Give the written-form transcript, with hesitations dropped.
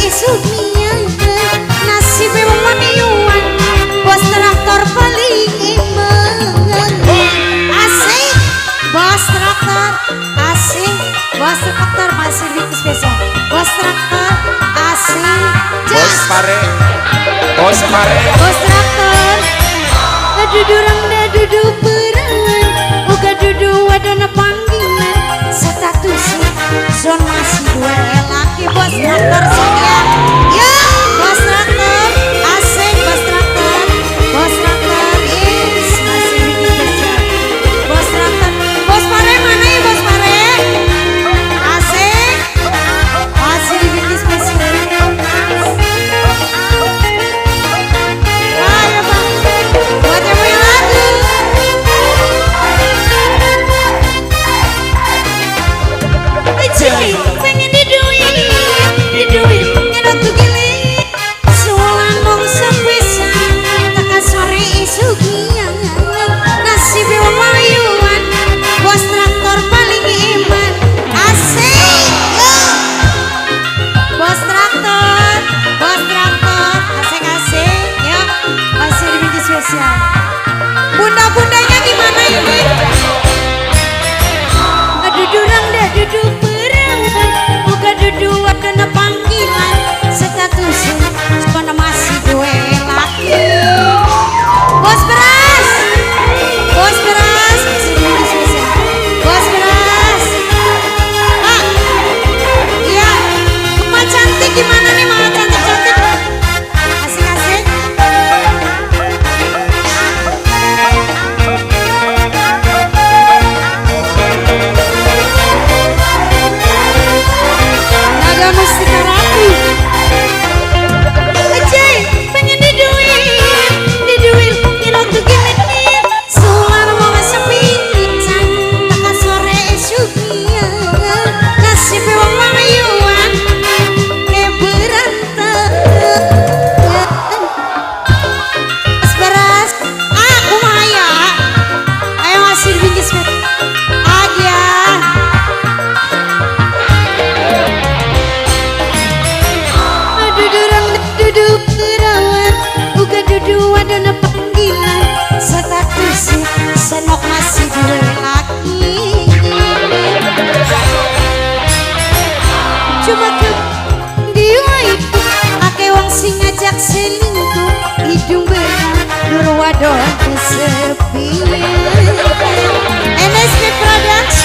isuk niangan nasib wong maniuan bos traktor paling imangan asik bos traktor asik bos traktor masih di spesial bos traktor asik Bos pare bos pare bos traktor dudurang da dudu perangan buka dudu wadana panggilan statusnya zon masih dua laki bos traktor sekian ya bos traktor asik bos traktor is masih bikin spesial bos traktor bos pare mana ya bos pare asik masih bikin spesial ayo bang buat yang mau lagu Cek, pengen diduit nyedot tuh gili soalan mong sepisan taka sore isuk nyangan nasib wong mayuan bos traktor paling iman asik bos traktor asik-asik ya masih dibikin spesial bunda-bundanya gimana ini dudurang dah duduk perangan buka duduk kena panggilan statusnya sekolah masih gue laki bos beras masih dibikin spesial bos beras ah iya mama cantik gimana nih mama cantik asik-asik Naga Mustika Ratu Ajay, pengen diduit nyelot tuh gini suara mau sepisan taka sore esuk niangan nasib wong mayuan keberatan beras aku maya ayo masih dibikin spesial aja dudurang duduk perawan buka duduk wadana panggilan statusnya senok masih dua laki coba ke dia itu ake wong sing ngajak selingkuh hidung berat nur wadon kesepian NSP Production